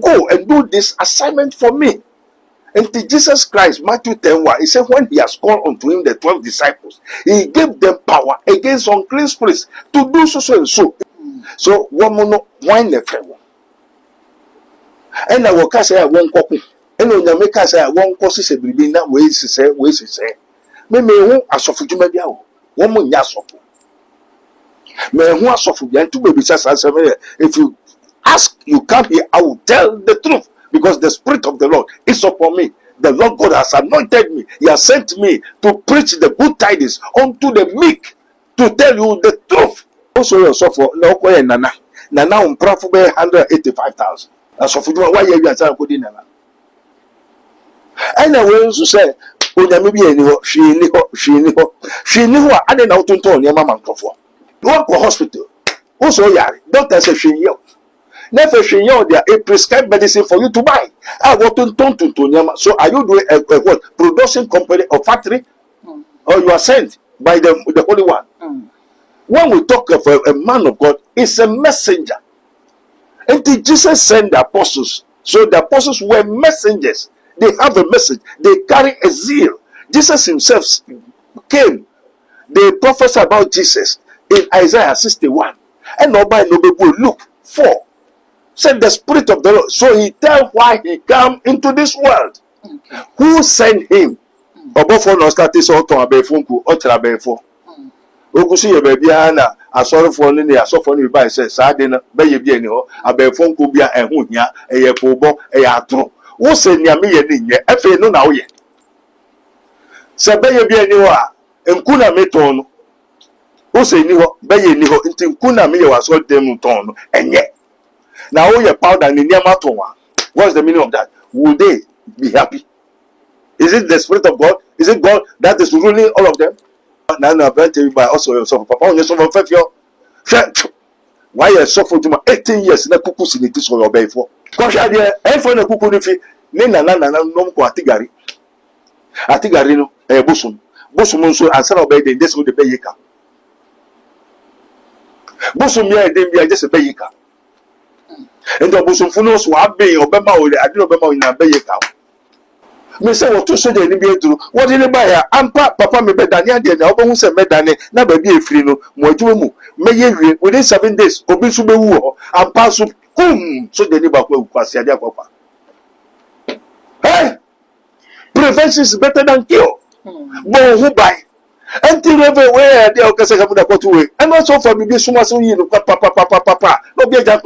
go and do this assignment for me. And to Jesus Christ, Matthew 10:1, he said, when he has called unto him the 12 disciples, he gave them power against unclean spirits to do so and so. So, one more wine the family. And I will cast a one copy. And on the make us a one causes a baby that ways to say, Maybe who are suffered to maybe one more yasop. May who are suffered and two babies as if you ask, you come here, I will tell the truth. Because the Spirit of the Lord is upon me. The Lord God has anointed me. He has sent me to preach the good tidings unto the meek, to tell you the truth. Also, you suffer no way nana. Nana umprafu be 185,000. As of why you are saying good nana. And I will also say, maybe she knew I didn't know to turn your mama for. You work for hospital. Also, yeah, doctor says she knew. Never there a prescribed medicine for you to buy. I want to turn to Nyama. So are you doing a what production company or factory? Or you are sent by the Holy One? When we talk of a man of God, it's a messenger. And Jesus sent the apostles. So the apostles were messengers. They have a message. They carry a zeal. Jesus himself came. They prophesied about Jesus in Isaiah 61. And nobody look 4. Said the Spirit of the Lord. So he tell why he come into this world. Who sent him? Obofo no start this auto abefunku otra abefo. Ogusi ye baby ana asorofo ni ne asofo ni ba say saade na be ye bia ni ho abefunku bia ehun hia eye pobo eye atro. Wo se nia me ye ni nye efe no na wo ye. Se be ye bia ni ho a enku na meton no. Wo se ni ho be ye ni ho nti enku na me ye waso dem ton no enye. Now, all your powder in the what's the meaning of that? Will they be happy? Is it the Spirit of God? Is it God that is ruling all of them? Now, I'm going to tell you by also yourself. Papa, on yourself, why you suffer to 18 years? Na kuku siniti so your bay for. Because I did a phone a kuku nifi. Nina no ko atigari. Atigari no busum. Busum so answer obey the just with the bayika. Busum ya dem be just a bayika. And the bosom funos were be or Bema or I didn't remember in a bay cow. Miss what to say the NBA to what did they buy? I'm papa me better than the album who said medane, never be a free no more to may within 7 days, Obisubu and pass up home so the neighbor will pass their papa. Hey, prevention is better than cure. But who buy? Until everywhere the Okasa and also for me, so much you papa, no be a jack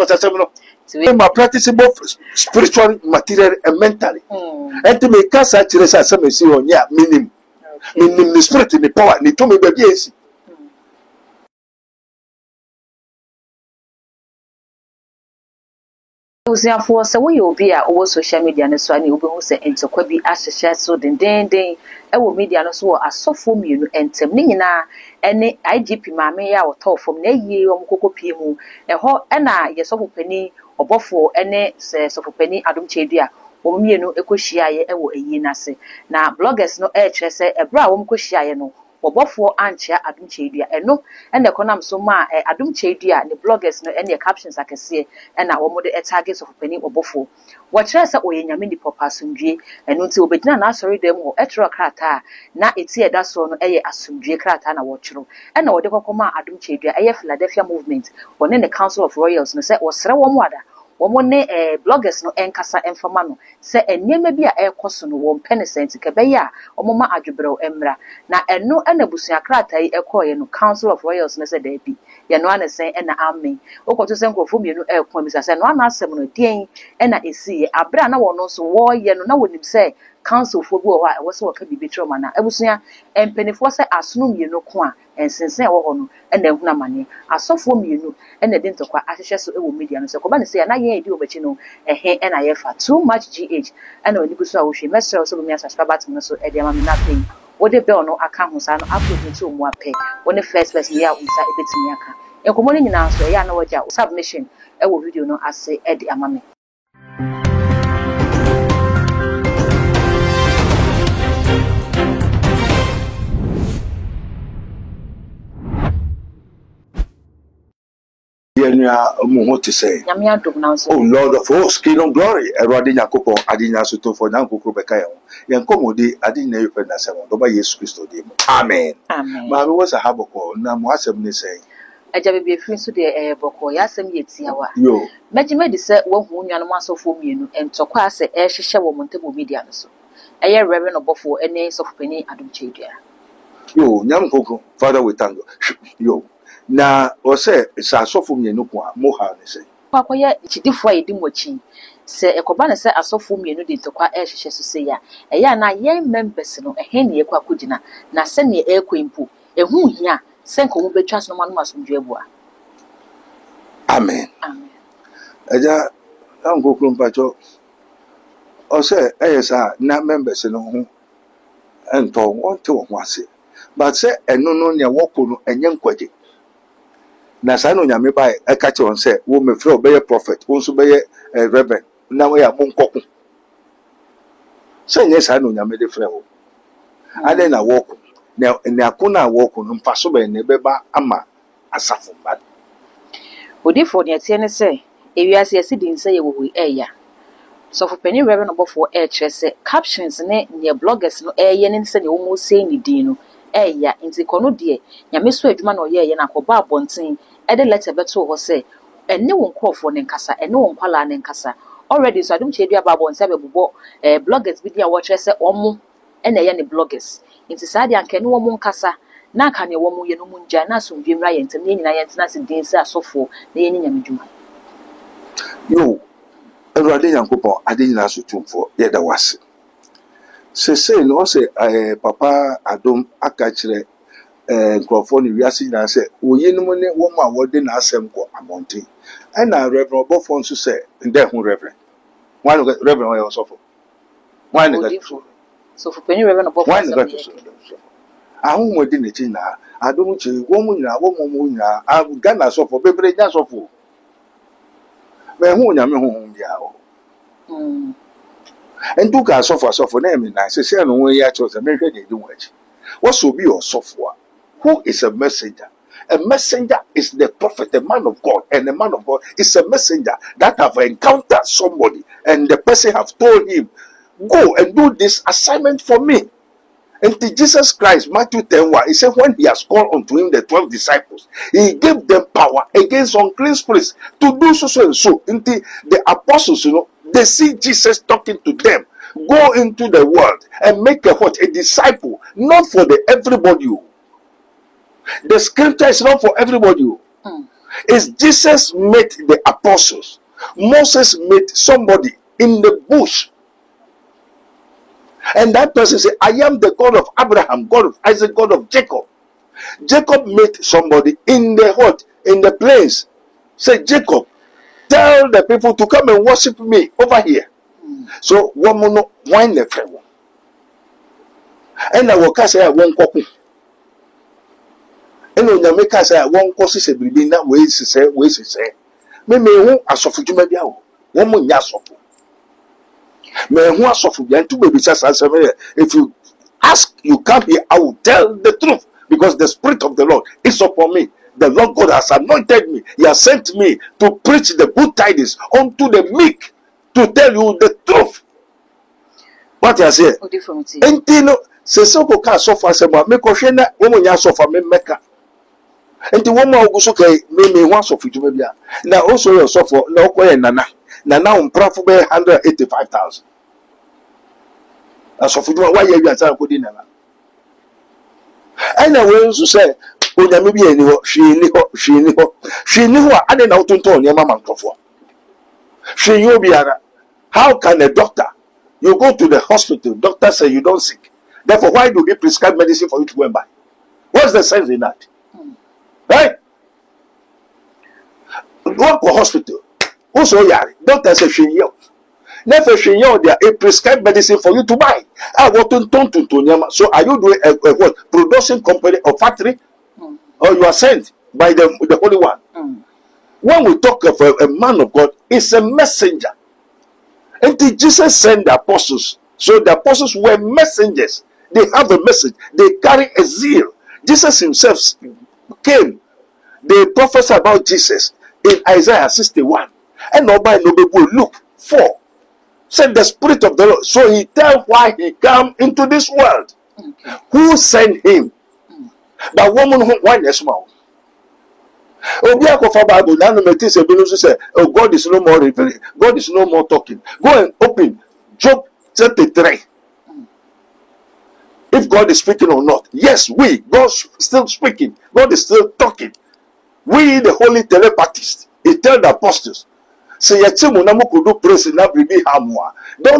my practicing both spiritually, materially, and mentally. And to make us such as some see on ya, meaning the spirit in the power, and to me, baby. For so we will be our social media and so I will say and so could be as so then our media and so as so for me and Temnina and IGP Mamma or talk from Nay or Coco Pimu, a hot and I, yes, of penny or buffo, and says of a penny Adam Chadia, or me no equishia a yenase. Now bloggers no edge, say a brown quishia no. Bofo ancha adum chedia eno and the conam so ma adum chedia the bloggers no any captions I can see and our mode targets of penny or bofo what chance that we nyame di papa asumdwe eno nti obedina na sorry dem ho etro krata na etie da so no eye asumdwe krata na wochro and na wode kokoma adum chedia eye Philadelphia movement one the Council of Royals no say osre wo mo ada Womone bloggers no enkasa enfama no se enema bi a ekoso no wo penisent kebeya omoma adwebrew emra na eno na busua krata yi ekoye no Council of Royals no se da bi ye no anesen na amen okoto se nkrofo mienu ekon bisa se no anasem no dien na esi abra na wono so wo ye no na wonim se council for bi wo ha wo se wo ka bibi troma na abusua empenifo se asono mienu ko a ensensen wo ho no na ehuna mane asofo mienu na de ntokwa ahihye so ewo media no se ko ba ne se na ye edi obachi no ehe na ye fa too much gh na oni guso a wo hwe mesra so bumi subscribe button no so e de ma me na pay wo de bell no aka ho sa no upload to mu apɛ wo ne first person ya unsa ebetimi aka enkomo ni nyina so ya na waja submission ewo video no ase e de ama me Yenya mo to say. Nyame adom na so. Oh Lord of hosts, King of glory, Erade Nyankopon adinya so to for Nyankopon beka ye. Yen komodi adinya yefe na se do ba Yesu Kristo de. Amen. Amen. Ma me was a haboko na mo asem ni say. Aja bebe afiri so de boko ya asem ye tiawa. Yo. Megime de se wo hu nnuanom asofo mienu entokwa ase ehhehye wo montebo media no so. Eye Reverend Obofo ene sofopani Adom Chedua. Yo, Nyankopon, Father we thank you. Yo. Na o say sa asofo mienu ko a mo ha ni say. Kwakoye chidifo ayedi mochi. Se ekoba ne se asofo mienu de ntokwa ehhehye so se ya. Eye na ye members no ehe ne ekwa kogina na se ne ekwempo. Ehu hia senko wo betwa so no manu asomdwe bua. Amen. Amen. Eja Nyankopon pacho o say sa na members no ho ento won te wo ho ase. But say eno no ne woko no enye nkwaje. Na sa no nyame ba e ka che on say wo me frɛ obeye prophet wo so beye reverend na we ya monkoko say nye sa no nyame de frɛ wo ade na woko ne akona woko no mfa so be ne beba ama asafo ba Odifo ne tie ne se ewiase asidi nse ye wo eya sofopani Reverend Obofo kyerɛ se captions ne bloggers no ye ne se ne wo mo sei ni din no eya nti kono de nyame so adwuma na ye na akɔba abɔnten ede letter beto ho se ene wo nkɔfo ne nkasa ene wo nkwala ne nkasa already so Adom Chedua ba abɔnten abɛbobɔ bloggers bi dia wo kyerɛ se ɔmo ene ye ne bloggers nti saa de anka ne wo mo nkasa na aka ne wo mo ye no mu ngya na asomdwe mra ye ntem ne nyina ye ntena se din se asofo na ye nyame dwuma. Yo Erade Nyankopon ade nyina so tumfo ye da wase se no se papa Adom aka kyerɛ nkrofo ne wiase nyina se oyenum ne wo ma wode na asɛm kɔ abɔnten ɛna Reverend Obofo nso se nde hu Reverend one Reverend oyo sofo one ne Sofopani Reverend Obofo ahụ nwede na chi na Adom che wo mu nyina wo mu nyina Ghana sofo bebre nya sofo me hu nyame hu bia o endu ka sofo na emi na se no we ya cho se me hwe de di wachi what so be your sofo who is a messenger. A messenger is the prophet, a man of God, and a man of God is a messenger that have encountered somebody and the person have told him, go and do this assignment for me. And to Jesus Christ, Matthew 10:1, he said, when he has called unto him the 12 disciples, he gave them power against unclean spirits to do so and so. Until the apostles, they see Jesus talking to them. Go into the world and make a disciple, not for everybody. The scripture is not for everybody. It's Jesus made the apostles. Moses made somebody in the bush. And that person said, I am the God of Abraham, God of Isaac, God of Jacob. Jacob met somebody in the place. Say, Jacob, tell the people to come and worship me over here. So, one more wine the friend. And I will say, I won't copy. And when you make us say, I won't cause a baby, that way to say, me who are so for you, maybe one more yasofu. Me who are so for you, and two babies as if you ask, you come here, I will tell the truth, because the Spirit of the Lord is upon me. The Lord God has anointed me. He has sent me to preach the good tidings unto the meek, to tell you the truth. What I say? Entino se soko ka sofa se ba me ko hwe na wo mo nya sofa me meka. Enti wo ma oguso kai me ho sofa tuma bia. Na also your sofa na okoye nana. Nana umprafo be 185,000. Asofa tuma wa ye wi asa ko di nana. Ana we nso se onyame bi ani ho hwe ni ho a ade na wotonto ne mama nkofo. Hwe yo biara. How can a doctor, you go to the hospital, doctor say you don't sick. Therefore, why do they prescribe medicine for you to go and buy? What's the sense in that? Right? Go to hospital. Also, doctor say you. Never they prescribe medicine for you to buy. So are you doing a what? Production company or factory? Or you are sent by the Holy One? When we talk of a man of God, it's a messenger. And Jesus sent the apostles. So the apostles were messengers. They have a message. They carry a zeal. Jesus himself came. They prophesied about Jesus. in Isaiah 61. And nobody Luke 4. Said the Spirit of the Lord. So he tell why he come into this world. Okay. Who sent him? That woman who why the small. Bible now say, oh, God is no more revealing. God is no more talking. Go and open Job 33. If God is speaking or not. Yes, God still speaking. God is still talking. We, the holy telepathists, he tell the apostles, say, don't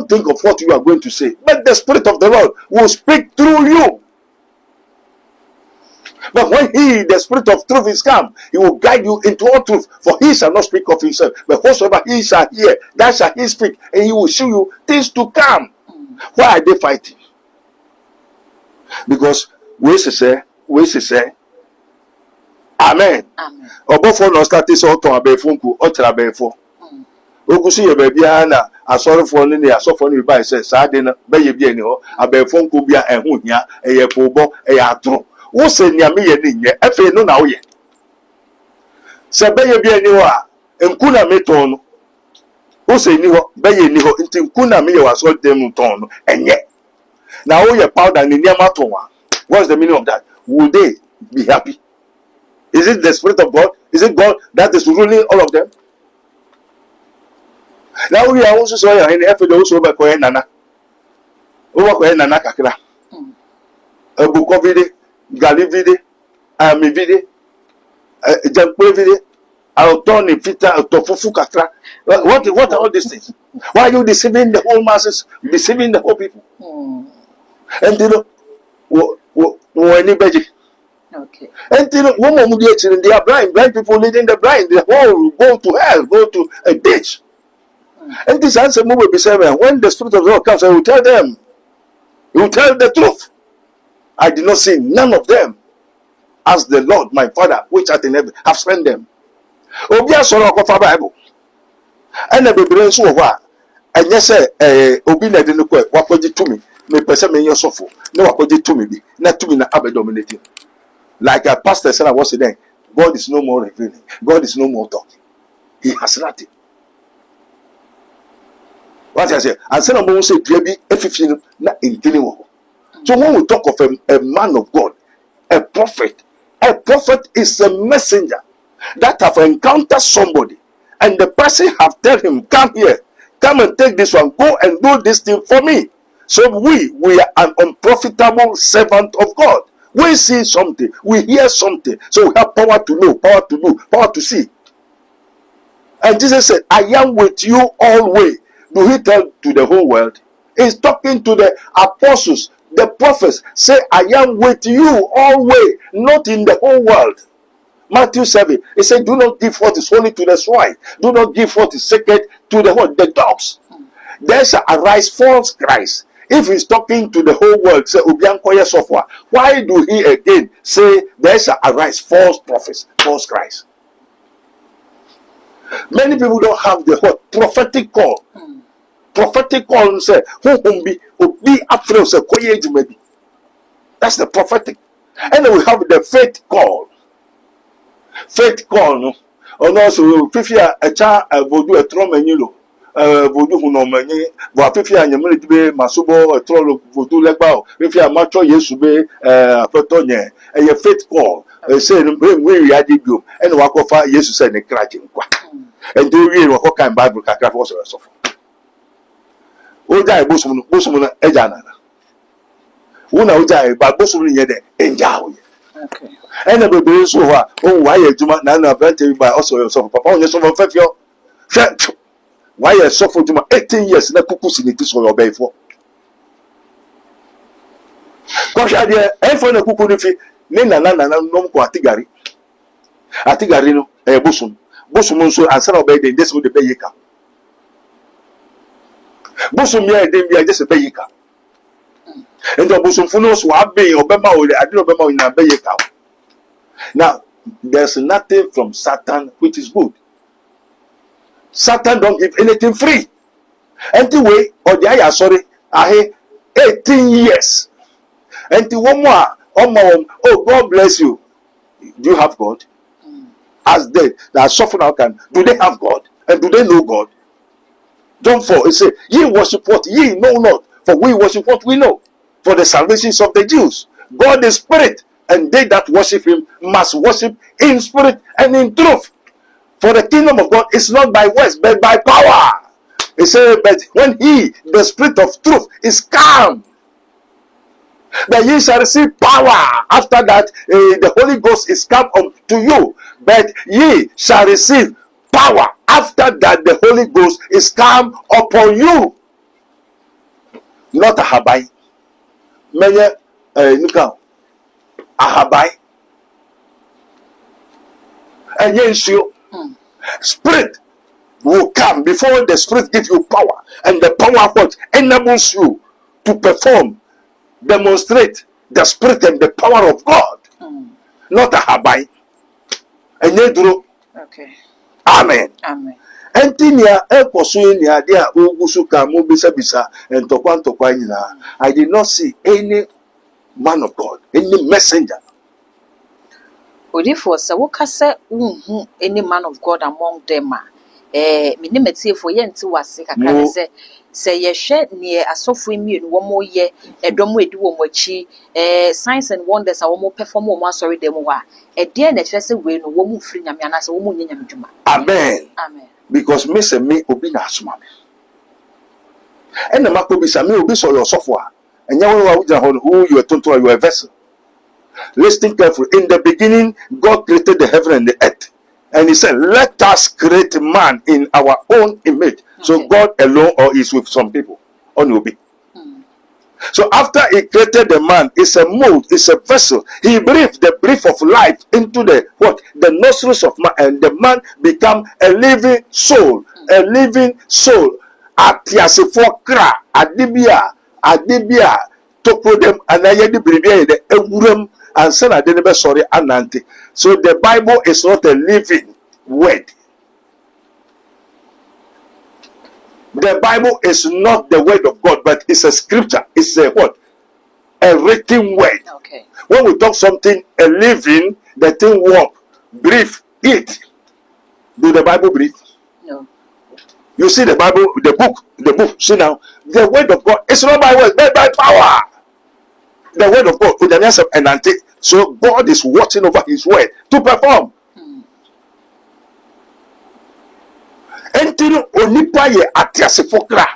think of what you are going to say, but the Spirit of the Lord will speak through you. But when the Spirit of truth is come, he will guide you into all truth. For he shall not speak of himself, but whatsoever he shall hear, that shall he speak, and he will show you things to come. Why are they fighting? Because we say, Amen. Obofo no start say oton abefunku otra abefo. Ogusi ye ba bia na asorefo ne ne asofo ne ba say saade na be ye bia ni ho abefunku bia ehu hia eye pobo eye atro. Wo se nia me ye ni nye efe no na wo ye. Se be ye bia ni ho a enku na meton no. Wo se ni ho be ye ni ho nti enku na me ye waso dem ton no enye. Na wo ye powder ni niam aton wa. What's the meaning of that? Will they be happy? Is it the Spirit of God? Is it God that is ruling all of them? Now we are also saying in the also over Kohen Nana. Over Kohen Nana Kakra. A book of video, Galivide, Amivide, Jampevide, Autoni, Fita, Tofufu Kakra. What are all these things? Why are you deceiving the whole masses? Deceiving the whole people? And you know, anybody. Okay. And you know, they are blind people leading the blind. The whole go to hell, go to a ditch. And this answer will be said when the Spirit of the Lord comes, I will tell them. He will tell the truth. I did not see none of them as the Lord, my Father, which art in heaven, have sent them. Obia soro ko Bible. And the bebre so wa. And yes, obi na de no ko wakoji tumi. Me pese me yosofo. Na wakoji tumi bi. Na tumi na abedominating. Like a pastor said, I was saying, God is no more revealing. God is no more talking. He has nothing. What I say, and some of them say, "15 not in dealing." So when we talk of a man of God, a prophet is a messenger that have encountered somebody, and the person have tell him, "Come here, come and take this one, go and do this thing for me." So we are an unprofitable servant of God. We see something, we hear something, so we have power to know, power to do, power to see. And Jesus said, I am with you always. Do he tell to the whole world? He's talking to the apostles, the prophets. Say, I am with you always, not in the whole world. Matthew 7, he said, do not give what is holy to the swine. Do not give what is sacred to the dogs. There shall arise false Christ. If he's talking to the whole world, say, why do he again say, there shall arise false prophets, false Christ? Many people don't have the prophetic call. Prophetic call say, who be after say, that's the prophetic. And then we have the faith call. Faith call, no? And also, if you are a child, vodu a trom and you vodu who no many, but if you are to be masubo, a troll vodu legbow, if you are macho, yes, to be a petonia, and your faith call, saying, we are you, and walk off, yes, to send a cracking quack. And do you know what kind of Bible can was a sofa? Oh, die, Busumuna, Ejana. Una Ujai, but Busum yet, enjoy. Okay. And the baby so oh, why you do not know by also yourself, Papa, on yourself of your why you suffer to 18 years, the cuckoo's in it is all obey for. Gosh, idea, and for the cuckoo, if Nina no Atigari, Atigarino, a Busum, Busum so and son obey the this with the Bayika. Busum, yeah, then just a Bayika. And the Busum Funos who have been Obama, I didn't Obama in a Bayika. Now, there's nothing from Satan which is good. Satan don't give anything free. Anyway, or the aya sorry, I 18 years. And one more, oh God bless you. Do you have God? as they that are suffering out, do they have God? And do they know God? John 4, it says, ye worship what ye know not, for we worship what we know, for the salvations of the Jews. God is spirit, and they that worship him must worship in spirit and in truth. For the kingdom of God is not by words, but by power. It says, but when he, the spirit of truth, is come, that ye shall receive power. After that, the Holy Ghost is come unto you, but ye shall receive power. After that, the Holy Ghost is come upon you. Not a habai. Many nuka ahabai. And yes, you spirit will come before the spirit gives you power, and the power what enables you to perform, demonstrate the spirit and the power of God. Not a habai. And yet, Okay. amen. Amen. Entinia ekosuinia dia ugusuka mubisa bisa and tokwa I did not see any man of God, any messenger. Odifo se wo kase any man of God among them me ne metie fo ye nti wase kakra ne se ye hwe ne asofo mienu wo mo ye edom edi wo mo achi signs and wonders a wo mo perform wo mo asori dem wa de na kire se we no wo mo firi nyame anase wo mo nyanyam dwuma. Amen. Amen. Because me say me obi na asoma me. And the mako bisa me obi so your software. And who you are tonto, you are a vessel. Listen carefully. In the beginning, God created the heaven and the earth. And he said, let us create man in our own image. Okay. So God alone or is with some people. On will be. So after he created the man, it's a mold, it's a vessel. He breathed the breath of life into the nostrils of man, and the man become a living soul. A living soul. Atiasifokra, adibia, toko them, and I had the bribia, the ewurem, and son I didn't sorry, ananti. So the Bible is not a living word. The Bible is not the word of God, but it's a scripture. It's a what? A written word. Okay. When we talk something, a living, the thing walk, breathe, eat. Do the Bible breathe? No. You see the Bible, the book. See now, the word of God is not by word, but by power. The word of God. So God is watching over his word to perform. Entino onipa ye atiasefokra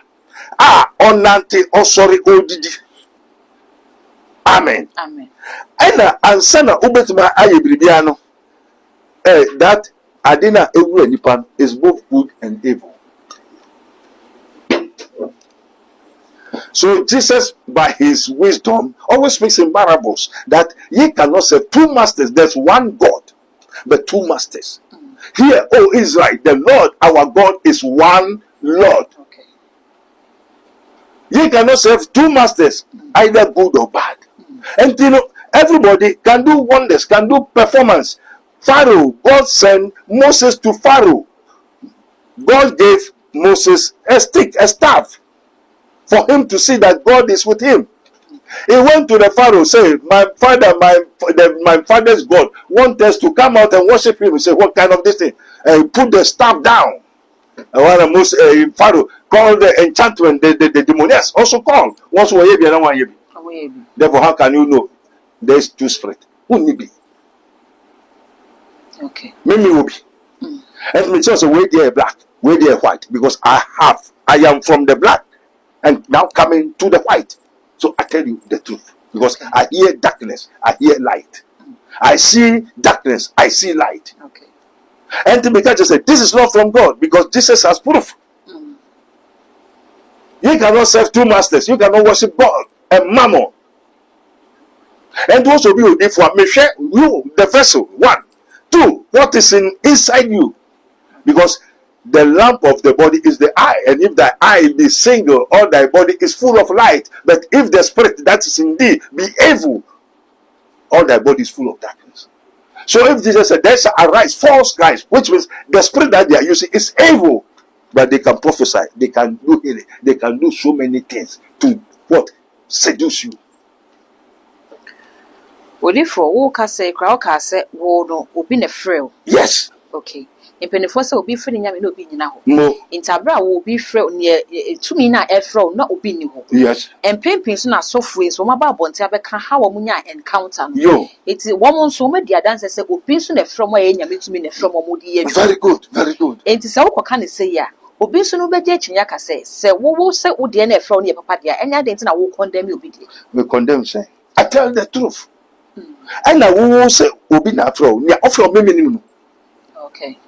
onante osori odidi. Amen. Amen. Ena ansana ubetima aye biribia no that adina ewu anipa is both good and evil. So Jesus, by his wisdom, always speaks in parables that ye cannot serve two masters. There's one God, but two masters. Here, O Israel, the Lord our God is one Lord. Okay. You cannot serve two masters, either good or bad. And you know, everybody can do wonders, can do performance. Pharaoh, God sent Moses to Pharaoh. God gave Moses a stick, a staff, for him to see that God is with him. He went to the Pharaoh, say, my father's God wants us to come out and worship him. He said, what kind of this thing? And he put the staff down. And when Pharaoh called the enchantment, the demoniacs also called. Therefore, how can you know there is two spirits? Wouldn't it be? Okay. Maybe will be. And me just wait there black, wait there white, because I am from the black and now coming to the white. So I tell you the truth, because I hear darkness, I hear light. I see darkness, I see light. Okay. And Timothy just said, this is not from God, because Jesus has proof. You cannot serve two masters. You cannot worship God and Mammon. And also be if you the vessel. 1, 2, what is inside you? Because the lamp of the body is the eye, and if the eye be single, all thy body is full of light. But if the spirit that is in thee be evil, all thy body is full of darkness. So if Jesus said, there shall arise false Christ, which means the spirit that they are using is evil, but they can prophesy, they can do healing, they can do so many things to what? Seduce you. Odifo wo ka say kra wo ka say wo no obi na frɛ. Yes. Okay. Mpanimfoɔ sɛ obi frɛ ne nyame na obi nyina hɔ. Mo. Ntabra wo obi frɛ ne tumi na ɛfrɛ na obi ni hɔ. Yes. Mpempem so na asɔfo yi so wɔn aba abɔnten abɛka ha wɔn nya encounter no. Yo. Eti wɔn nso wɔn di adanse sɛ obi nso na ɛfrɛ wɔn a ɛyɛ nyame tumi na ɛfrɛ wɔn di yɛ. Very good, very good. Enti sɛ wokɔka ne sɛ yi a obi nso no bɛgye akyinya ka sɛ wo sɛ wo deɛ na ɛfrɛ wɔn yɛ papa deɛ ɛnyɛ adan nti na wo condemn obi deɛ. We condemn say. I tell the truth. And I will say obi na afro. Nya ofro me me. Okay.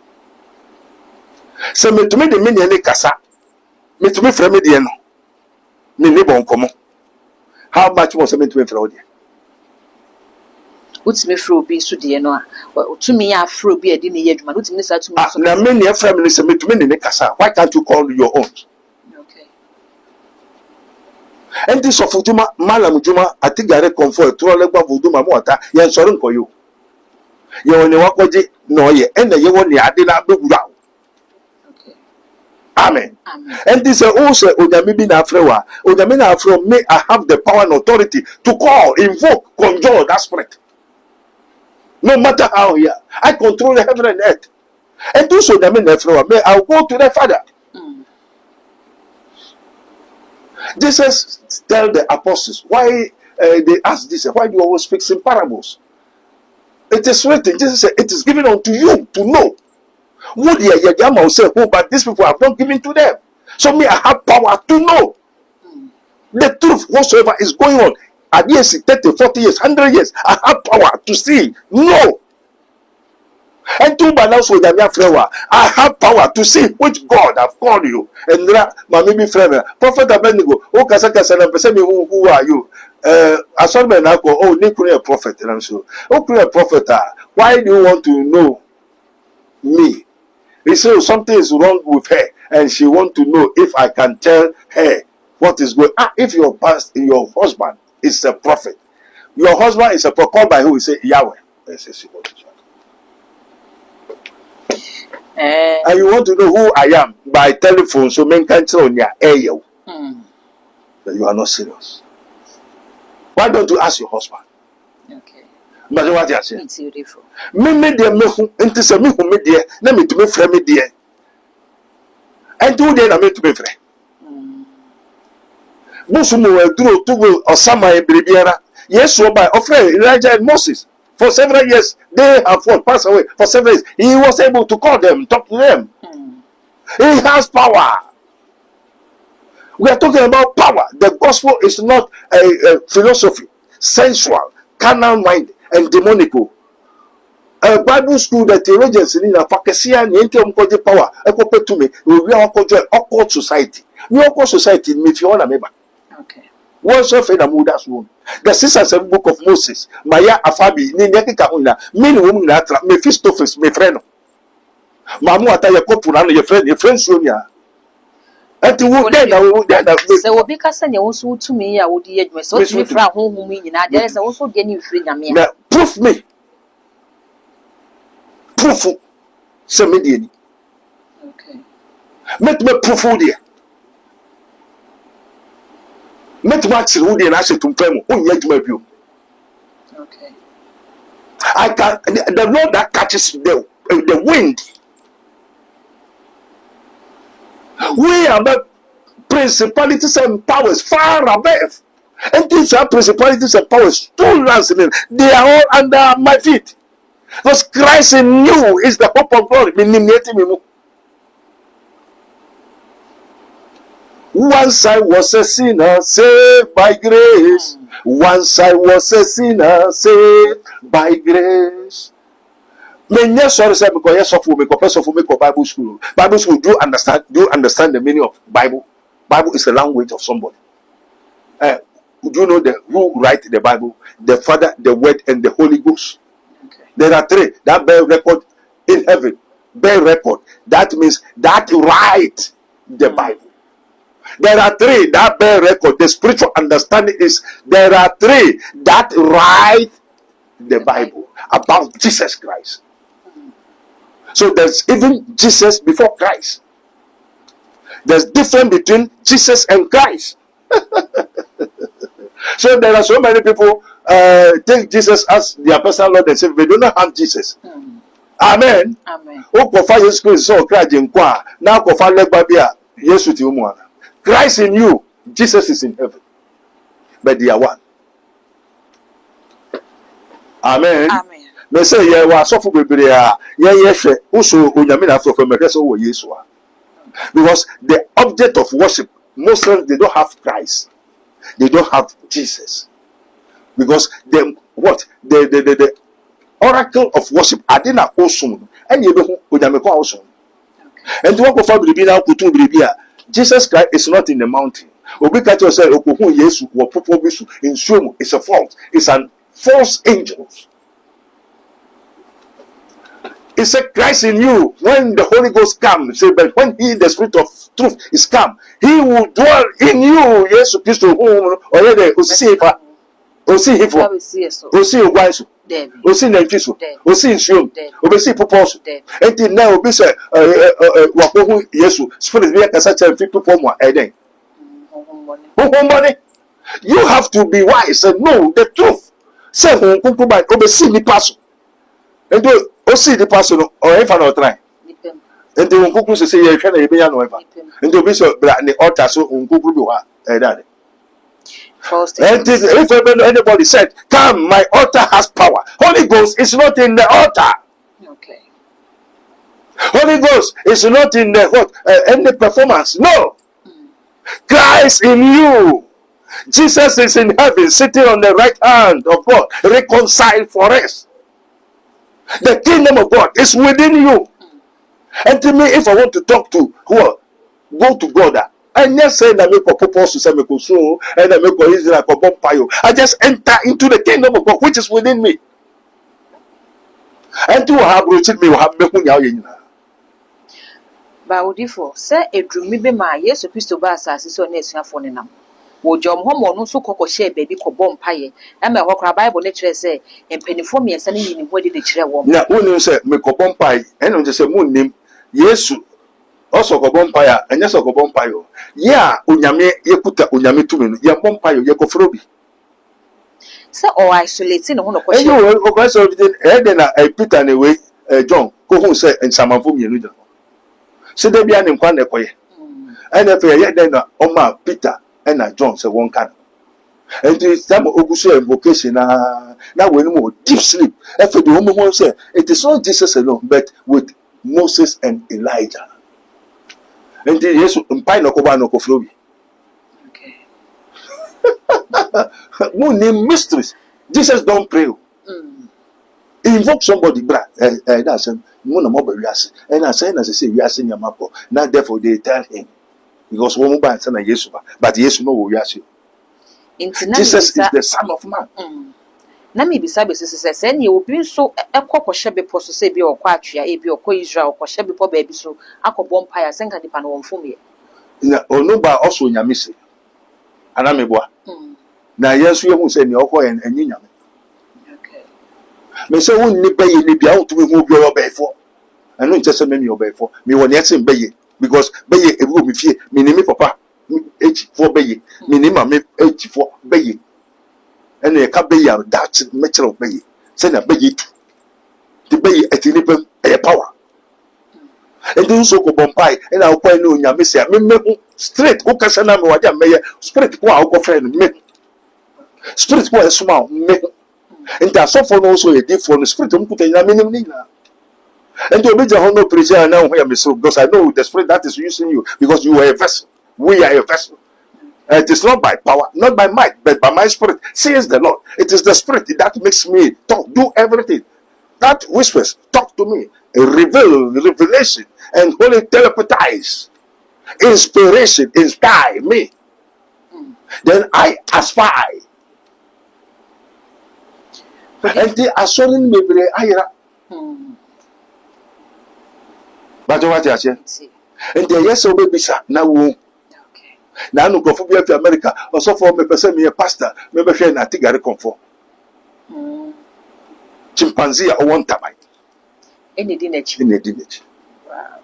So me to me the me ne kasa. Me to me frɛ me deɛ no. Me ne bon komo. How much more say me to me frɛ o deɛ? Wotumi frɛ obi so deɛ no a wotumi yɛ afrɛ obi a ɛde ne yɛ adwuma no wotumi ne saa tumi so. Na me ne frɛ me say me to me ne kasa. Why can't you call your own? Okay. And this of Juma, Malam Juma, I think I reconfort to all the Voduma Mota, Yan Sorin for you. You only walk with it, no, ye, and the Yawani Adina Bugra. Okay. Amen. Amen. And this also Udamina Frewa, Udamina from me, I have the power and authority to call, invoke, conjure that spirit. No matter how here, I control the heaven and earth. And do so Udamina Frewa, may I'll go to the Father. Jesus tell the apostles why they ask Jesus, why do you always speak in parables? It is written, Jesus said, it is given unto you to know. Would you say, oh, but these people have not given to them. So me, I have power to know the truth whatsoever is going on. At years 30, 40 years, 100 years, I have power to see. No. And two balance with the I have power to see which God have called you. And my maybe friend, Prophet Abednego, oh Kasaka, who are you? I saw me now go, oh, Nicola prophet. And I'm so, oh, prophet, why do you want to know me? He said something is wrong with her, and she want to know if I can tell her what is going. If your husband is a prophet, your husband is a prophet called by who? He say Yahweh. And you want to know who I am by telephone, so men can tell on your air. That you are not serious. Why don't you ask your husband? Okay. But what you say? It's beautiful. Me dear, me into some me who me dear, let me to me friend me dear. And do then I mean to me friend. Musumu drew to or Sama Bribiera. Yes, so by offering Elijah and Moses. For several years, they have passed away. For several years, he was able to call them, talk to them. He has power. We are talking about power. The gospel is not a philosophy, sensual, carnal mind, and demonical. A Bible school that theologians in a Pakistan, the power, a compared to me, we are occult society. We occult society, if you want to remember. Okay. What's your friend Amuda's room? The 6 and 7 book of Moses, Maya Afabi, Nineka Una, many women that Mephistophis, my friend. Mamu Ataya Kopuna, your friend Sonia. And to would then so obi kasa ne wonso tumi a wodi adwuma so tumi fra honhom nyina there is also dey ni free nyame a proof me proof se me dey ni okay met me proof there met what you dey na se tumpem onye adwuma bio okay I can the Lord that catches the wind. We are the principalities and powers far above. And these are principalities and powers, two lands in it. They are all under my feet. Because Christ in you is the hope of glory. Once I was a sinner, saved by grace. Once I was a sinner, saved by grace. Many sorry say because yes of me professor for me Bible school. Bible school do you understand the meaning of Bible? Bible is a language of somebody. Do you know who write the Bible? The Father, the Word, and the Holy Ghost. Okay. There are three that bear record in heaven. Bear record. That means that write the Bible. There are three that bear record. The spiritual understanding is there are three that write the Bible about Jesus Christ. So there's even Jesus before Christ. There's difference between Jesus and Christ. So there are so many people take Jesus as their personal Lord and Savior. They do not have Jesus. Amen. Amen. O kofa Yesu Christ so kra jenkwa na kofa legba bia Yesu ti umu ana. Christ in you, Jesus is in heaven. But they are one. Amen. Amen. Me say ye wa sofo bebre a ye hwe uso onyame na afro me so wo Yesu a. Because the object of worship, Muslims, they don't have Christ. They don't have Jesus. Because the oracle of worship, Adina Osun, and you know, Udameko Osun. And to walk of Fabi now, Kutu Bribia, Jesus Christ is not in the mountain. Obikato said, Okuhu Yesu, or Popo Bisu, in Sumu, it's a false, it's an false angel. He said, Christ in you, when the Holy Ghost comes, say, but when he, the Spirit of truth, is come, he will dwell in you. Yes, Christ, whom already, Osifa, Osifa, Osi Waisu, Osi Nantisu, Osi Sium, Obesi Popos, and now Obisa, Wakohu, Yesu, Spirit, we are such a people for more, and then. Money. You have to be wise and know the truth. Say, Obesi Nipasu, and do. Osi the person or if I not try. And the Uncle say, you can be an over. And the bishop, the altar so Uncle, daddy. And if anybody said, come, my altar has power. Holy Ghost is not in the altar. Okay. Holy Ghost is not in the any performance. No. Christ in you. Jesus is in heaven, sitting on the right hand of God, reconciled for us. The kingdom of God is within you. And to me, if I want to talk to who go to God, and just say that make a purpose to say make so and I make a Israel like I just enter into the kingdom of God which is within me. And to have rooted me, have me. Baudifo, say a dreamy be my yes, Christo Bassa, so next for them. Wo John Homo no so koko share baby ko bom paye e me hokra Bible lecture say empenifo me ensane yini hodi de kire wo na wonu say me ko bom paye eno je say munnim Yesu oso ko bom paye anya so ko bom paye ya onyame yekuta onyame tumi no ye bom paye ye ko frobi say o isolate no no ko share eyo o ko so de na Peter ne we John ko hu say ensamanfo mienu de se de bia ne nkwa na ekoye ene fe ye de na o ma Peter and John said one kind. And this time Ogusu invocation now when more deep sleep. After the woman won't say it is not Jesus alone, but with Moses and Elijah. And the yes no flow. Okay. No name mysteries. Jesus don't pray. Invoke somebody, that's him. And I say, we are seeing your map. Now therefore they tell him. Because one by son of Jesus, but yes, no, we are Jesus is the Son of Man. Na me bisa be say na you be so ekokoshe be poso say be okwatua e be okọ Israel okoshe be po ba bi so akọbọ empire senka dipa no wonfom ye na ono ba oso nyame se ana meboa na yesu ye hu se ni okọ en enyi nyame okay me se won ni baye ni bia wo tumi hu bi o ba efo anu nche se me mi o ba efo me woni ese baye because baye ebu mi fie me ni me papa echi fo baye me ni ma me echi fo baye ene e ka baye that metre of baye se na baye tu the baye etini pem e power and do so ko bompai ena wo kwa ni onyame se me straight wo kasa na me waja me spirit ko a wo friend me spirit ko e suma me enta so for no so e dey for no spirit mo kuta nyame nim ni na. And to be the honor preacher now where me so because I know the spirit that is using you because you are a vessel. We are a vessel. It is not by power, not by might, but by my spirit, says the Lord. It is the spirit that makes me talk, do everything. That whispers, talk to me, reveal, revelation, and holy telepathize, inspiration, inspire me. Then I aspire. And the assuring me, but what I say? And the yes, will be sat now. Now, no go for America, or so for me, person me a pastor, maybe share I think I comfort. Chimpanzee or one time. Any dinner. Wow.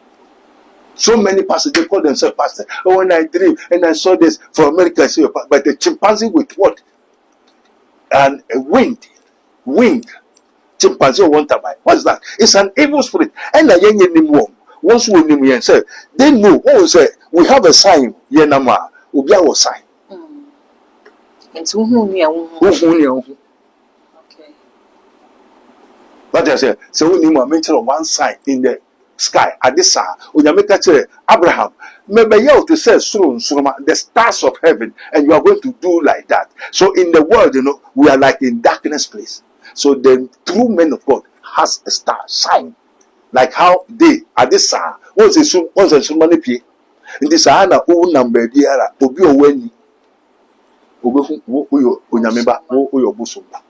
So many pastors they call themselves pastor. Oh, when I dream and I saw this for America, I say, but the chimpanzee with what? And a wing, chimpanzee won't buy. What's that? It's an evil spirit. And a young anymore. Once we knew and said, they know, oh, say, we have a sign, Yenama, Ubia was sign. And so, okay. But I say, so we mention one sign in the sky at this hour. When you make a Abraham, maybe you to say soon, the stars of heaven, and you are going to do like that. So in the world, we are like in darkness place. So the true men of God has a star sign, like how they at this hour. What's a money pay? In this hour, who number dear, Obi Oweni, Unyameba, Oyo Busumba.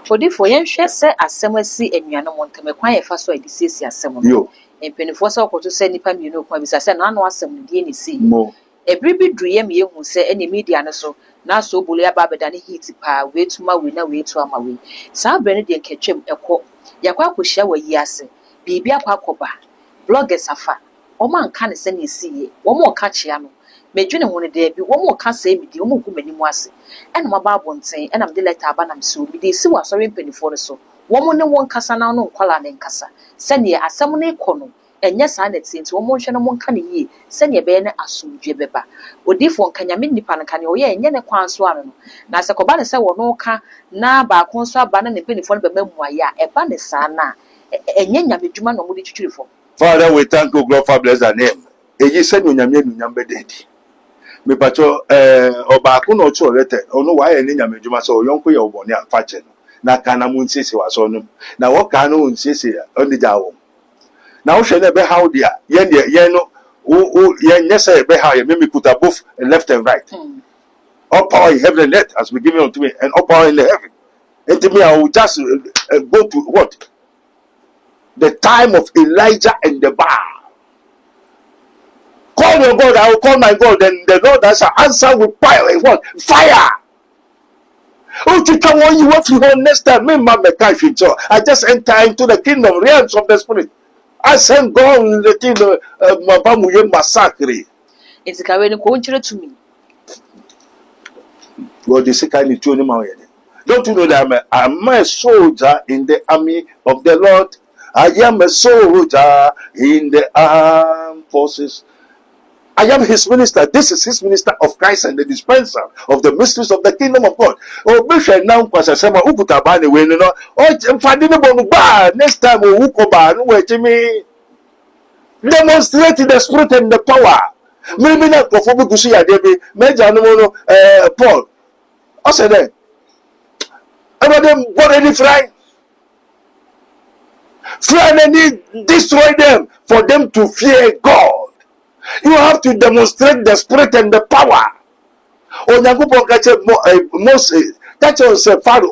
Odi for yen hwe se asem asi anuano montame kwan ye fa so edi sisi asem no empenifo se okoto se nipa mienu kwa bisa se na no asem no die ne si ebribi duye me yehu se ene media no so na so bulu ya babeda ne hit pa wetuma we na wetu ama we sa bre ne de nketwem ekọ yakwa akohia wa yi ase bibi akwa akoba bloggers afa o man ka ne se ne siye wo mo ka chia no medwene ho ne de bi wo mo ka se bi di wo mo ku mani mu ase ena ma ba bonten ena me de letter aba na me so bi de si wa sorry mpenifo so wo mo ne won kasa na no nkwala ne nkasa se ne asem ne kɔ no enye sa na tinti wo mo hwe no mo nka ne yi se ne be ne asomdwe beba odifo nkanya me nipa nka ne wo ye enye ne kwan so ano no na se kɔba ne se wo no ka na ba kon so aba na ne mpenifo no be mamu aya eba ne sa na enye nyamedwuma no mo de twitwirifo. Father, we thank you, glorify, bless the name. Eyi se no nyame nu nyambe dedi. Me pacho oba ko no cho lete ono wa ye ni nyamedwuma so yonko ye obone afa che no na kana mu nsisi wa so no na wo ka no nsisi oni ja wo na wo hwe na be how dia ye no ye nyese be how ye me put both left and right. All power in heaven and earth has been given unto me, and all power in the heaven. And to me, I will just go to what? The time of Elijah and the bar. Call your God, I will call my God, and the Lord shall answer with fire. What? Fire! Oh, to come on, you want to go next time. Me, I just enter into the kingdom, realms of the spirit. I send God in the kingdom, Mabamuye massacre. It's a carrying to me. Well, the second is don't you know that I'm a soldier in the army of the Lord? I am a soldier in the armed forces. I am his minister. This is his minister of Christ and the dispenser of the mysteries of the kingdom of God. Oh, Bishop now Pasasema Uputabani when you know. Oh, Fadina next time Ukuba, no Jimmy. Demonstrate the spirit and the power. Maybe not for Fubukusia, Debbie, Major Nomono, Paul. I said that. About them already fry. Fry and then destroy them for them to fear God. You have to demonstrate the spirit and the power. Onyankopon kache Moses. That said, Pharaoh,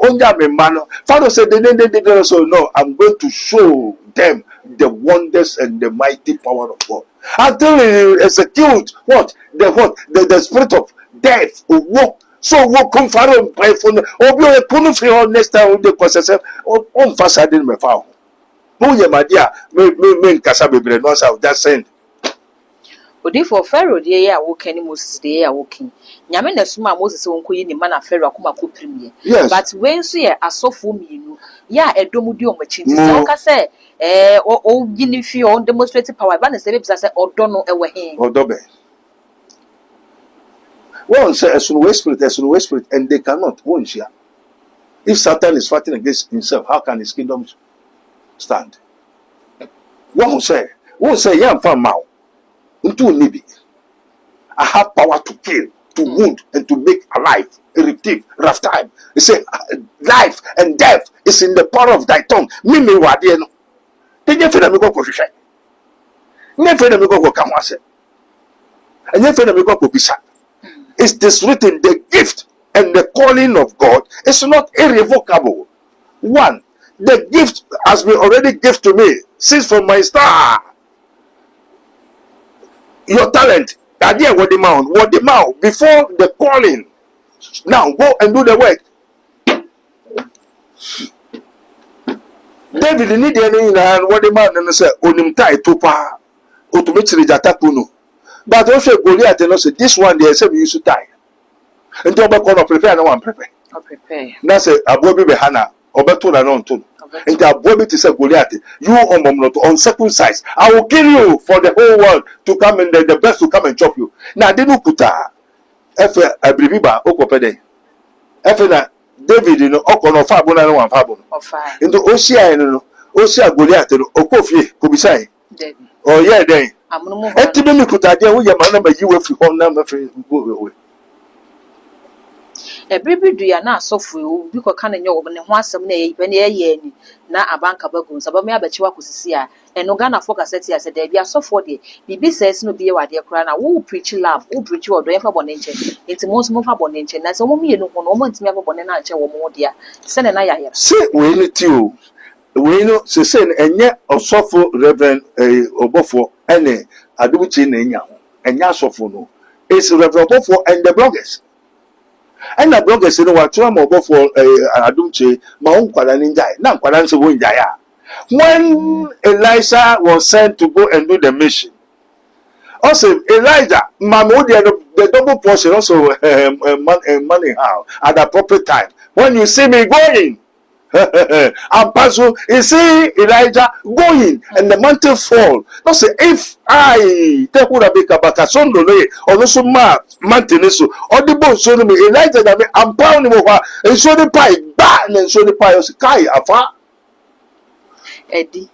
Pharaoh said, they so no, I'm going to show them the wonders and the mighty power of God. Until he execute the spirit of death will walk. So what come Pharaoh by phone or be a punishment next time the process on facade in my foul. No, yeah, my dear, me Casabe, no, I'll just send. Odi for Pharaoh de ya woken Moses de ya woken. Nyame na suma Moses won koyi ni mana Pharaoh akoma ko premier. Yes. But when so ye asofo mienu ya edomu di omachi nti se o ka se o gini fi on demonstrate power ba na se be bisa se odo no ewe hen. Odo be. One say as no spirit and they cannot one share. If Satan is fighting against himself, how can his kingdom stand? One say yeah fan mouth. I have power to kill, to wound, and to make alive, irritative, rough time. He said, life and death is in the power of thy tongue. Mimi wadieno. Tenye fena miko ko hwehwe. Nye fena miko ko kamwase. Nye fena miko ko bisa. It's this written, the gift and the calling of God is not irrevocable. One, the gift has been already given to me since from my star. Your talent, idea what the mouth before the calling. Now go and do the work. David need any in what the man and say onim tai topa automatically jatapuno. But also Goliath and say this one they say we used to tie. And don't call prepare no one prepare. Prepare. That's a abobi behana obeto na no nto and abo be to say Goliath, you not uncircumcised, I will kill you for the whole world to come and the best to come and chop you. Now they no puta efe abribiba okopede efe na David no okono fa bona no wan fa bona into osia no osia Goliath no okofie kobisai oh yeah den etibe mi kuta de wo ye ma na ma yiwe fi hon na ma fi go Every dua na asofo o bi ko ka na nye wo ne ho asem na ye be na ye ni na abanka bagun sabo me abachi wa kosisi a eno Ghana for cassette ya se da bi asofo de bibi says no bi ye wade kra na wo preach love wo preach wo do ye fa bone nche enti mo so fa bone nche na se mo me no ho no mo ntimi fa bone na nche wo mo dia se na ya ya se we ni ti o we no se enye osofo reverend obofo ene adubuchi na enya ho enya asofo no is reverend obofo and the bloggers. And the bloggers say no what trauma for Adumche, my own Kwalanjai, now Kwalanse Winjaya. When Elisha was sent to go and do the mission, also Elijah, Mamodia, the double portion also money how at the proper time. When you see me going, and Pastor, you see Elijah going and the mountain fall. No say if I take what I make about a son or also mountain so or the bones so me Elijah that me I'm pounding over and so the pie ban and so the pie was kai afa Eddie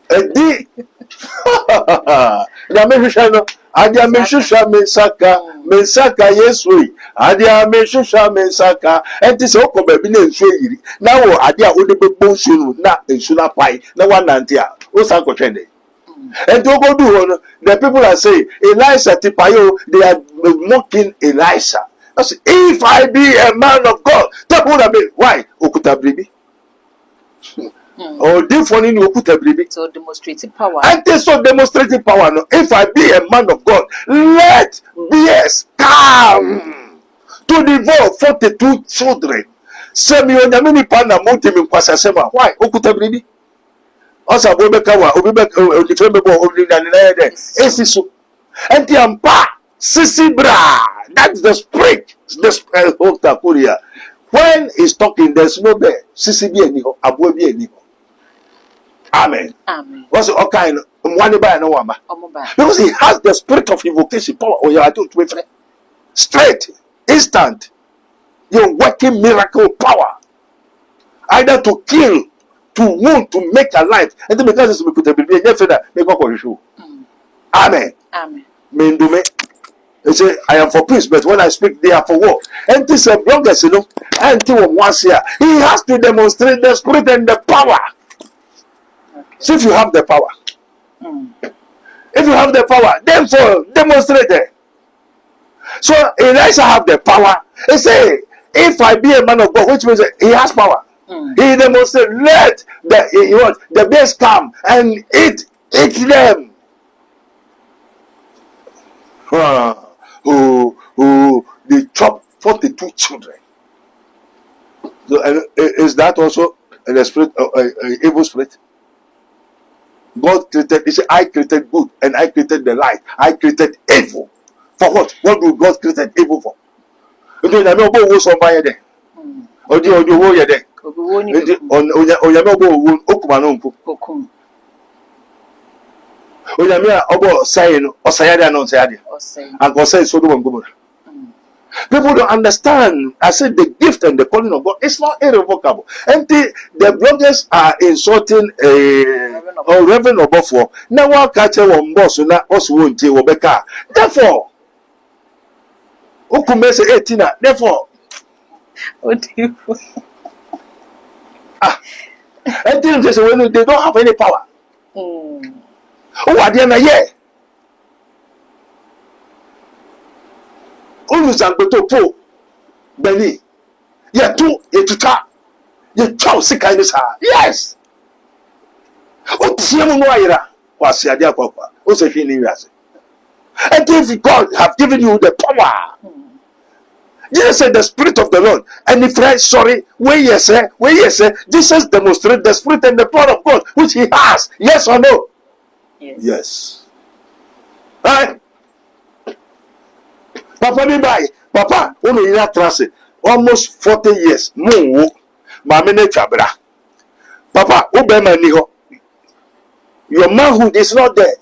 ya me shano adia me shusha me saka yesu adia me shusha me saka enti se okoba bi na nsu yiri na wo adia wo de bebo nsu no na nsu na pai na wanante a wo san ko twende and to go do the people are saying Elisha tipayo they are mocking Elisha. That's if I be a man of God tell me why okuta bribi or different in okuta bribi so demonstrating power and they so demonstrating power no if I be a man of God let BS come to devour 42 children semi onyamini pana monte mi kwasa sema why okuta bribi also Bobeka wa obi defend bo obi na there esiso enti ampa sisi bra that's the spirit the of Korea when he's talking there's no there sisi bi eni ho abo bi eni ho amen what's all kind one by no one because he has the spirit of invocation power or you are doing straight instant you're working miracle power either to kill to wound, to make alive. And then because it's put a baby, make a show. Amen. Amen. Mendume. They say, I am for peace, but when I speak, they are for war. And this is bloggers, you know, until once here, he has to demonstrate the spirit and the power. Okay. So if you have the power, if you have the power, then for demonstrate it. So Elisha have the power. He say, if I be a man of God, which means he has power. He demonstrated, let the bears come and eat them. Who they chop 42 children. So, is that also the spirit, evil spirit? God created, he said, I created good and I created the light. I created evil. For what? What do God create evil for? You know, what's on fire there? Or do you know there? Onyame obo okuma no mpo onyame obo say no osayade no sayade and go say Sodom and Gomorrah. People don't understand. I said the gift and the calling of God is not irrevocable. And the bloggers are insulting a Reverend Obofo. Now what catch one boss na also won't Obeka. Therefore okume say 18 therefore what do you and then they say, well, they don't have any power. Oh, I didn't hear. Olu zangoto po beni. Ye tu ye tuta. Ye chow sikai sa. Yes. O tiemu no ayira. Wa si ade akwa. O se hwe ni wiase. And if God have given you the power, Jesus said the spirit of the Lord. And if I sorry, where yes, Jesus demonstrates the spirit and the power of God, which he has. Yes or no? Yes. Right? Papa me by Papa, only in that trust almost 40 years. No, Mamene Chabra. Papa, your manhood is not there.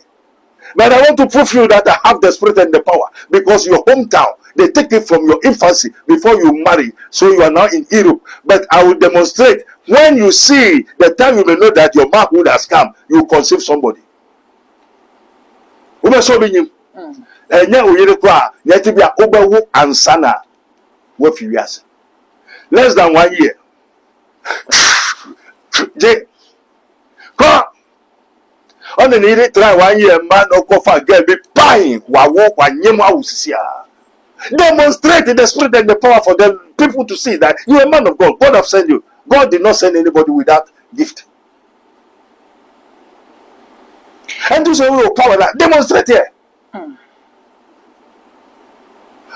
But I want to prove you that I have the spirit and the power, because your hometown, they take it from your infancy before you marry. So you are now in Europe. But I will demonstrate when you see the time you may know that your manhood has come, you conceive somebody. And now we require let it be a over and sana with you. Less than 1 year. Come on the needed try 1 year, man, or coffee, girl, be pine, while walk one yema. Demonstrate the spirit and the power for the people to see that you are a man of God. God have sent you. God did not send anybody without gift. And do so with power that demonstrate here.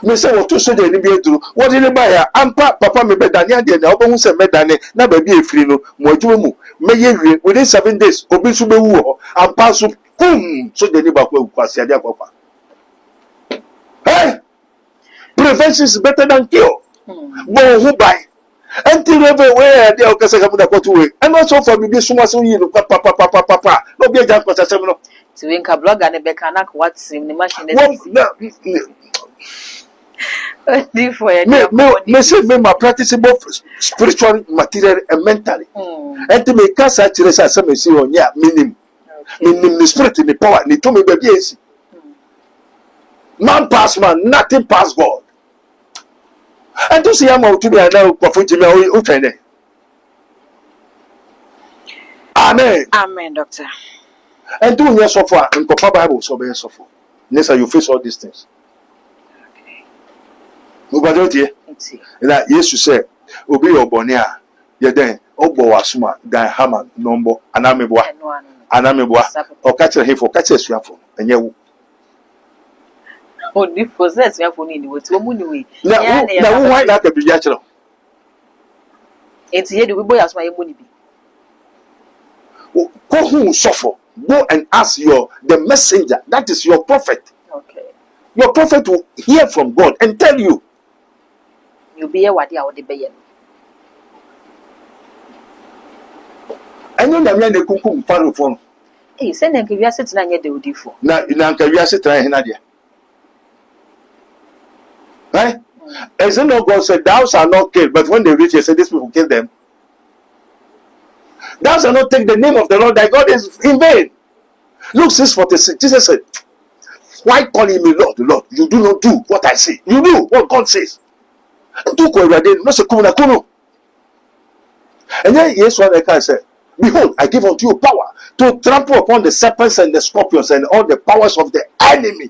Me say what to say the be through. What did you buy? Ampa papa me bedani ade na obo hu se medane na ba bi efiri no mo adwuma mu. Me ye wie within 7 days obi so be wu ho. Ampa so so the ni ba kwa kwasi ade akwa. Hey! Prevention is better than cure. Bo hu bai. Until everywhere they okase ka muda kwatu we. And also for me be suma so yi no papa. No be ajan kwasa sem no. Ti we nka blogger ne be kana ko what sim ni machine me say me my practice both spiritual, material, and mentally. And to make us actually say some say on yeah, minim the spirit in the power. Ni to me baby is man pass man, nothing pass God. And to see I'm out to be now prophet me o train. Amen. Amen, doctor. And do your suffer in Papa Bible so be suffer. Next you face all these things. That Jesus said, Obi Obonia, Yaden, Obo Wasuma, Dan Haman, Nombo, Anameboa, or catch a hay for catches you for, and you only possess your phone in with Muni. Now, why not be natural? It's here the boy as my money be. Go who suffer, go and ask the messenger, that is your prophet. Okay. Your prophet will hear from God and tell you. You be a wadi awodi be yen. Enu na me na kunkum faro fon. Say na nka wiase tena nye de odifo. Na nka wiase tena he na dia. Right? As no God said, thou shalt not kill, but when they reach, he said, these people kill them. Thou shalt not take the name of the Lord thy God is in vain. Luke 6:46. Jesus said, why calling me Lord, Lord? You do not do what I say. You do what God says. And then yes, what I can say, behold, I give unto you power to trample upon the serpents and the scorpions and all the powers of the enemy.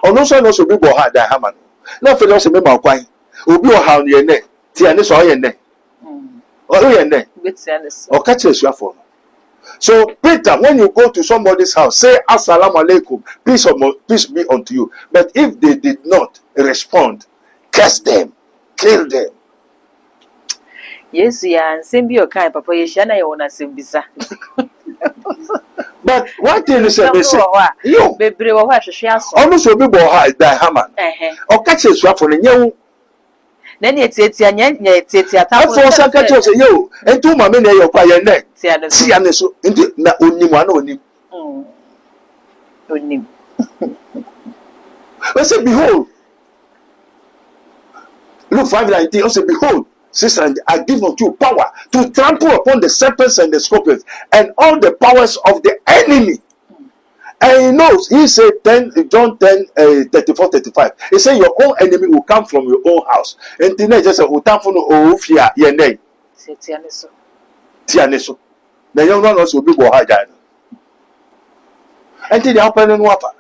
On also be boha da haman. Now for those member kwai. Obi o ha ye ne. Ti ane so ye ne. O ye ne. O catch you for. So Peter, when you go to somebody's house, say assalamu alaikum, peace be unto you. But if they did not respond, curse them, kill them. Yes, yeah, and same be your kind, Papa. You shall not want to sembisa. But what thing is a message? You, baby, what she has almost a bit more high than Haman. Or catches you for the new. Then it's and yet it's a time for some catches you and 2 my men your quiet neck. See, and so into that only one only. Let's say, behold. Luke 5:19 also, behold, sister, I give unto you power to trample upon the serpents and the scorpions and all the powers of the enemy. And he knows, he said John 10:34-35. He said your own enemy will come from your own house. And tonight just a your name. Tianeso. The young one also be bohaj. And the opening water.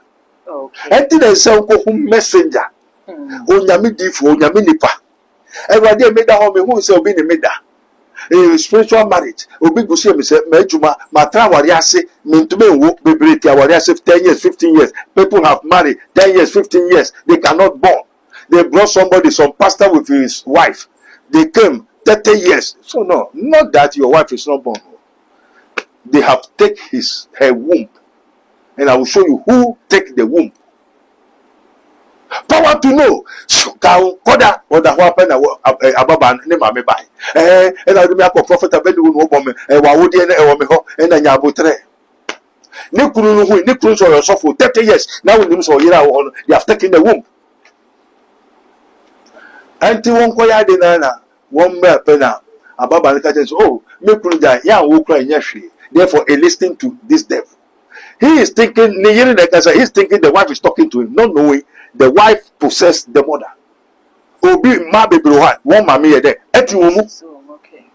And the self messenger. Onyami nipa. Everybody made that home who is obi ni meda. Spiritual marriage. Obi go see me say mejuma matra wariase mintume wo bebrete wariase 10 years, 15 years. People have married 10 years, 15 years. They cannot born. They brought somebody, some pastor with his wife. They came 30 years. So no, not that your wife is not born. They have taken her womb. And I will show you who take the womb. Power to know. Cow, Koda, or the weapon Ababan, never me buy. And I remember Prophet Abedu, woman, and Wawudi and Yabutre. Nikuru yourself for 30 years. Now, when you have taken the womb. Anti one koya dinana, one mere penna. Ababa says, oh, Mikruja, young Ukraine, Yashi. Therefore, listening to this devil. He is thinking, he's thinking the wife is talking to him, not knowing the wife possessed the mother. Obi ma baby one mommy there. Okay.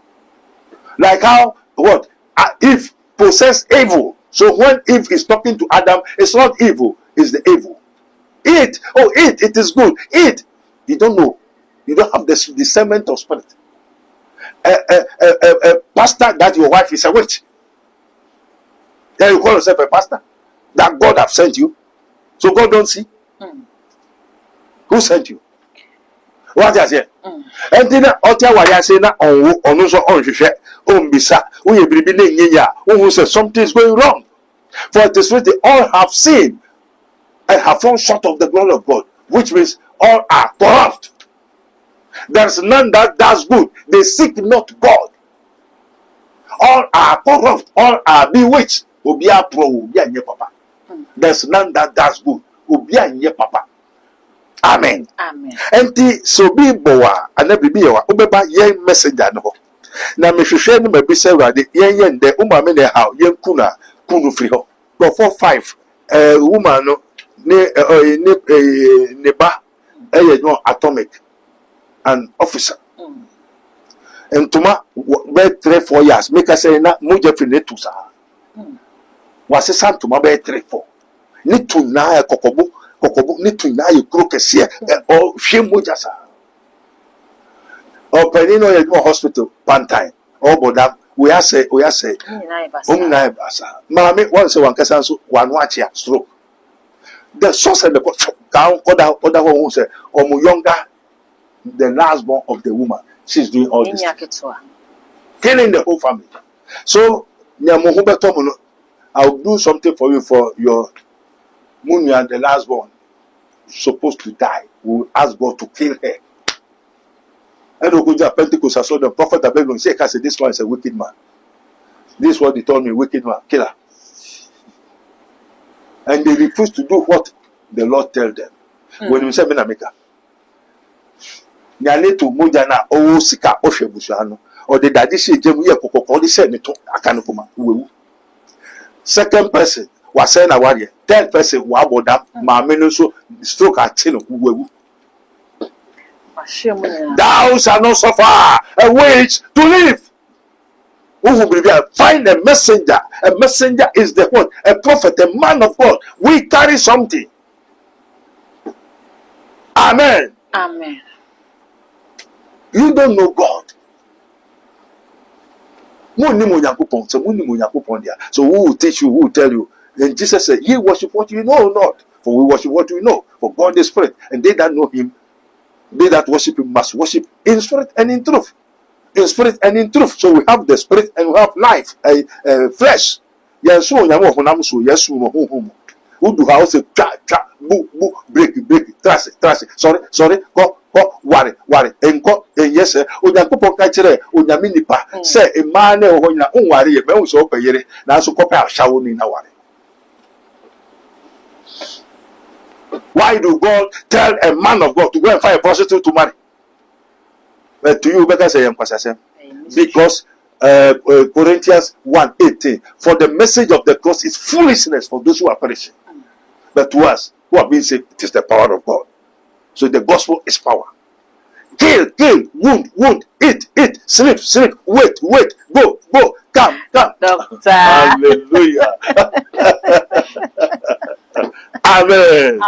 Like how what? Eve possessed evil. So when Eve is talking to Adam, it's not evil, it's the evil. Eat, oh eat, it is good. Eat. You don't know. You don't have the discernment of spirit. Pastor, that your wife is a witch. Then you call yourself a pastor. That God have sent you. So God don't see. Who sent you? What is it? And then Otia Wayasena on also on Bisa, who says something is going wrong. For it is written, all have sinned and have fallen short of the glory of God, which means all are corrupt. There is none that does good. They seek not God. All are corrupt. All are bewitched. Obia pro, obia nye papa. There's none that does good. Obia nye papa. Amen. Amen. Enti so bi boa anabibi yawa obeba yen messenger no. Na mehwehwe no mabisa urade yen nde umame ne ha yen kunu free ho. Go 45 woman no ne ba no atomic an officer. Entuma be 3-4 years make us say na moje free ne tusa. Was santuma be 3-4. Ni tu na kokobu ni tu na ye kro kese o hwemu jasa. O penino ye go hospital pantai. O bodam we are say na basa. Mama one say one kasa so one watch ya stroke. The source and the down other one say omo younger the last born of the woman. She's doing all this. Killing the whole family. So I'll do something for you for your Munya, the last born, supposed to die. We will ask God to kill her. And Ogunja Pentecost, I saw the prophet Abel say, this one is a wicked man. This is what they told me, wicked man, killer. And they refused to do what the Lord tell them. When we say Menameka, Nyale to Mujana, O Sika, Oshebushano, or the daddy say, Jemuya Koko, they said, Akanukuma, second person was saying a warrior. Third person waboda mamenu so stroke at tin wewu. Thou shalt not suffer a wage to live. Who will be there? Find a messenger. A messenger is the one, a prophet, a man of God. We carry something. Amen. Amen. You don't know God. So who will teach you? Who will tell you? And Jesus said, ye worship what you know not, for we worship what we know. For God is spirit, and they that know him, they that worship him must worship in spirit and in truth. In spirit and in truth. So we have the spirit and we have life, flesh. Yes, so yes, who do house break, trash. Sorry, go, worry, and go, yes, sir. Oyakupo kachere, Oyaminipa, say a man or na unwari, a mouse or payere, now so copy shower in our. Why do God tell a man of God to go and find a prostitute to marry? But to you, better say, because Corinthians 1:18, for the message of the cross is foolishness for those who are perishing. But to us who have been saved, it is the power of God. So the gospel is power. Kill, wound, eat, sleep, wait, go, come. Doctor. Hallelujah. Amen.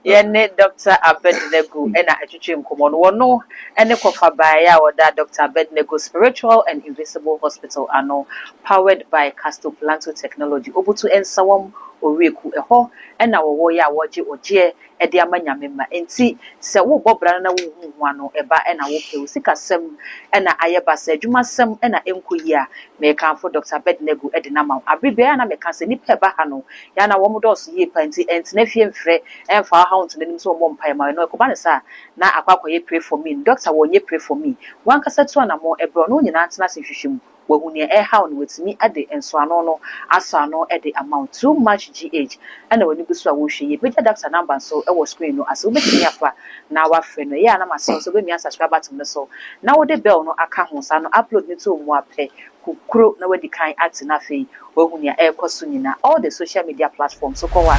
Yene Dr. Abednego and Achichim Kumon Wono and the Kofabaya or that Dr. Abednego Spiritual and Invisible Hospital ano powered by Castle Planto Technology. Obutu and Sawam Oreku Eho and our warrior waji oje Ediamanya member and see se wo bobrana wano eba and a woke sika sem and a ayaba se juma sem and a enkuya me can for Dr. Abednego Edinama Abibia na me can se ni peba hano yana womodos ye pan nti entene fie mfrɛ emfa ha wonto nanim so mo mpae ma no ekoba ne sa na akwakoye pray for me doctor wonye pray for me wankasa to na mo ebro no nyina ntena se hwehwem wahunia how no wetimi ade enso ano no aso ano ede amount too much gh ana wani gusu a wo hwe ye beja doctor number so e wo screen no ase obetimi afa na wa frɛ no ya na ma so be mi subscribe button no so na wo de bell no aka ho sa no upload ne to mu apɛ kukuro na wadi kan ate na fei wahunia ekoso nyina all the social media platforms so kwa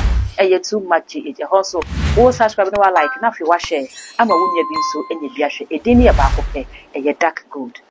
too much gh also wo subscribe no wa like na fei wa share ama wo nya bi so enya bi ahwe edini e ba ko pɛ dark gold.